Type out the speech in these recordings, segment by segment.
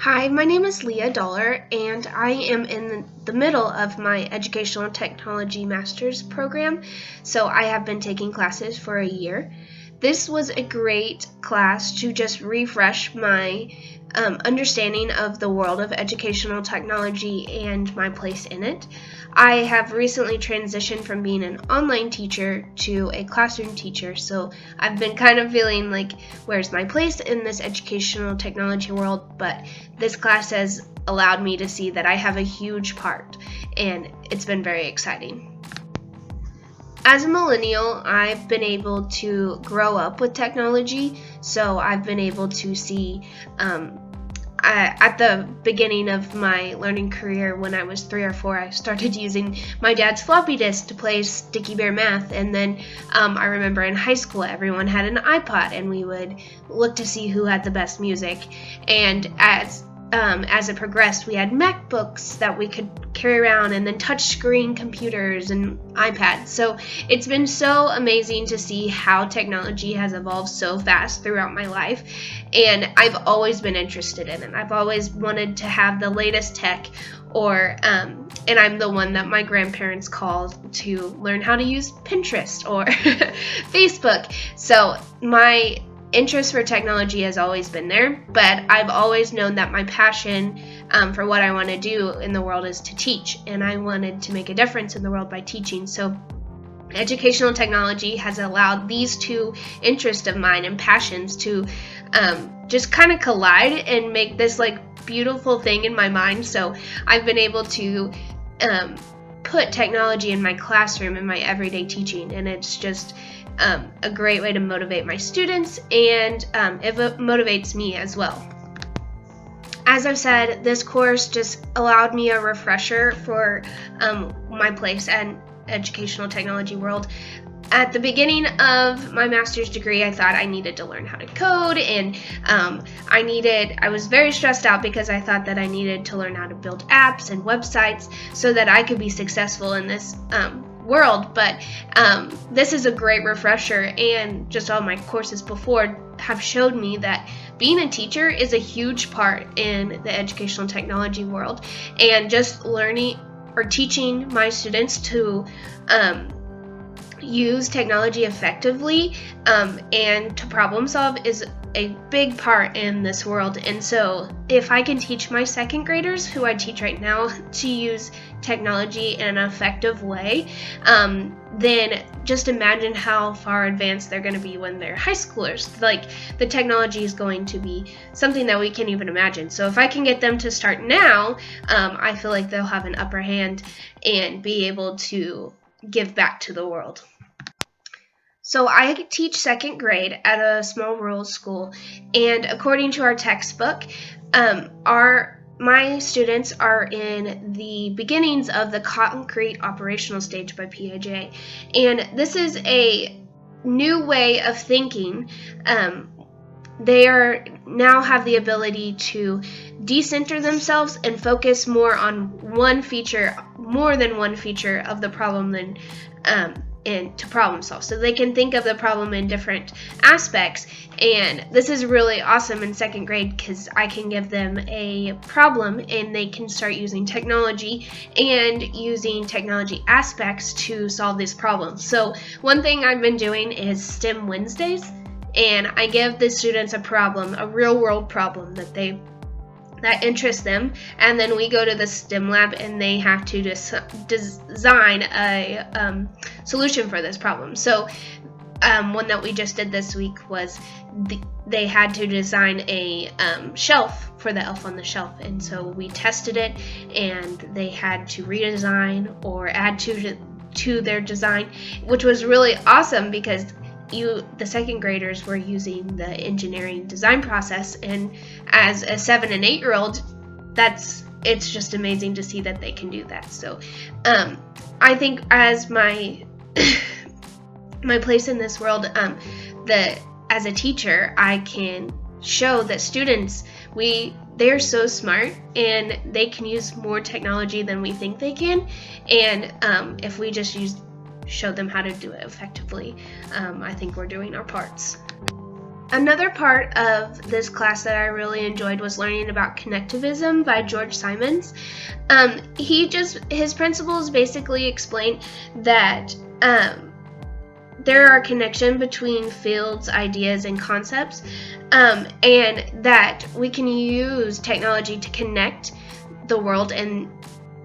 Hi, my name is Leah and I am in the middle of my Educational Technology Master's program, so I have been taking classes for a year. This was a great class to just refresh my understanding of the world of educational technology and my place in it. I have recently transitioned from being an online teacher to a classroom teacher, so I've been kind of feeling like, where's my place in this educational technology world? But this class has allowed me to see that I have a huge part, and it's been very exciting. As a millennial, I've been able to grow up with technology, so I've been able to see at the beginning of my learning career, when I was 3 or 4, I started using my dad's floppy disk to play Sticky Bear Math, and then I remember in high school everyone had an iPod, and we would look to see who had the best music, and as it progressed, we had MacBooks that we could carry around, and then touchscreen computers and iPads. So it's been so amazing to see how technology has evolved so fast throughout my life, and I've always been interested in it. I've always wanted to have the latest tech, and I'm the one that my grandparents called to learn how to use Pinterest or Facebook. So my interest for technology has always been there, but I've always known that my passion for what I want to do in the world is to teach, and I wanted to make a difference in the world by teaching. So educational technology has allowed these two interests of mine and passions to just kind of collide and make this beautiful thing in my mind. So I've been able to put technology in my classroom in my everyday teaching, and it's just a great way to motivate my students, and it motivates me as well. As I've said, this course just allowed me a refresher for my place in educational technology world. At the beginning of my master's degree, I thought I needed to learn how to code, and I was very stressed out because I thought that I needed to learn how to build apps and websites so that I could be successful in this world. But this is a great refresher, and just all my courses before have showed me that being a teacher is a huge part in the educational technology world, and just learning or teaching my students to use technology effectively and to problem solve is a big part in this world. And so if I can teach my second graders, who I teach right now, to use technology in an effective way, then just imagine how far advanced they're going to be when they're high schoolers. The technology is going to be something that we can't even imagine. So if I can get them to start now, I feel like they'll have an upper hand and be able to give back to the world. So I teach second grade at a small rural school, and according to our textbook, my students are in the beginnings of the concrete operational stage by Piaget, and this is a new way of thinking. They now have the ability to decenter themselves and focus more on more than one feature of the problem and to problem solve. So they can think of the problem in different aspects, and this is really awesome in second grade because I can give them a problem and they can start using technology and using technology aspects to solve these problems. So one thing I've been doing is STEM Wednesdays, and I give the students a problem, a real world problem that interests them, and then we go to the STEM lab and they have to design a solution for this problem. So one that we just did this week was they had to design a shelf for the elf on the shelf, and so we tested it, and they had to redesign or add to their design, which was really awesome because the second graders were using the engineering design process, and as a 7 and 8 year old, it's just amazing to see that they can do that. So I think as my my place in this world, as a teacher, I can show that students, they're so smart and they can use more technology than we think they can, and if we just show them how to do it effectively, I think we're doing our parts. Another part of this class that I really enjoyed was learning about connectivism by George Simons. His principles basically explain that there are connections between fields, ideas, and concepts, and that we can use technology to connect the world, and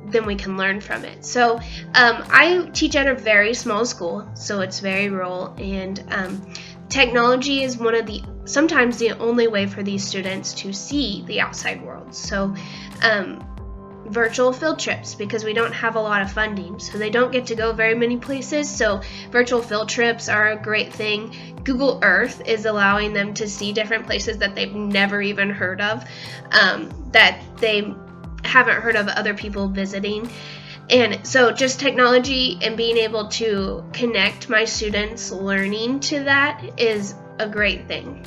then we can learn from it. So I teach at a very small school, so it's very rural, and technology is sometimes the only way for these students to see the outside world. So virtual field trips, because we don't have a lot of funding, so they don't get to go very many places. So virtual field trips are a great thing. Google Earth is allowing them to see different places that they've never even heard of, that they haven't heard of other people visiting. And so just technology and being able to connect my students' learning to that is a great thing.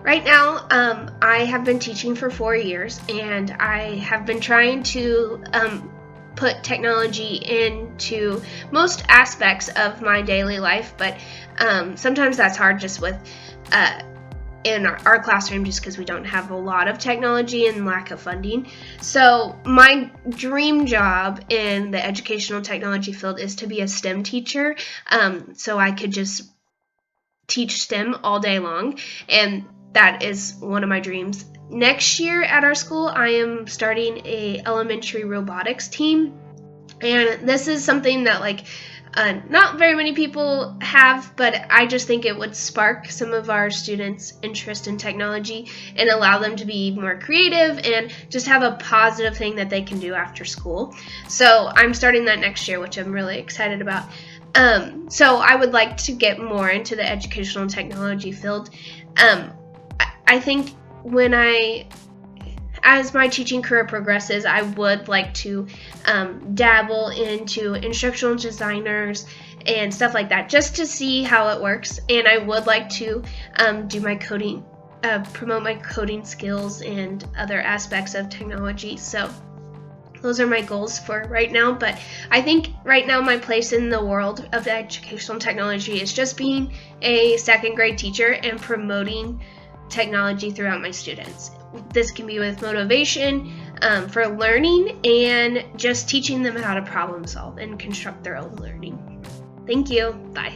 Right now, I have been teaching for 4 years, and I have been trying to put technology into most aspects of my daily life, but sometimes that's hard just with in our classroom, just because we don't have a lot of technology and lack of funding. So my dream job in the educational technology field is to be a STEM teacher, so I could just teach STEM all day long, and that is one of my dreams. Next year at our school, I am starting a elementary robotics team, and this is something that not very many people have, but I just think it would spark some of our students' interest in technology and allow them to be more creative and just have a positive thing that they can do after school. So I'm starting that next year, which I'm really excited about. So I would like to get more into the educational technology field. I think as my teaching career progresses, I would like to dabble into instructional designers and stuff like that, just to see how it works. And I would like to do my coding, promote my coding skills and other aspects of technology. So those are my goals for right now. But I think right now my place in the world of educational technology is just being a second grade teacher and promoting technology throughout my students. This can be with motivation for learning and just teaching them how to problem solve and construct their own learning. Thank you. Bye.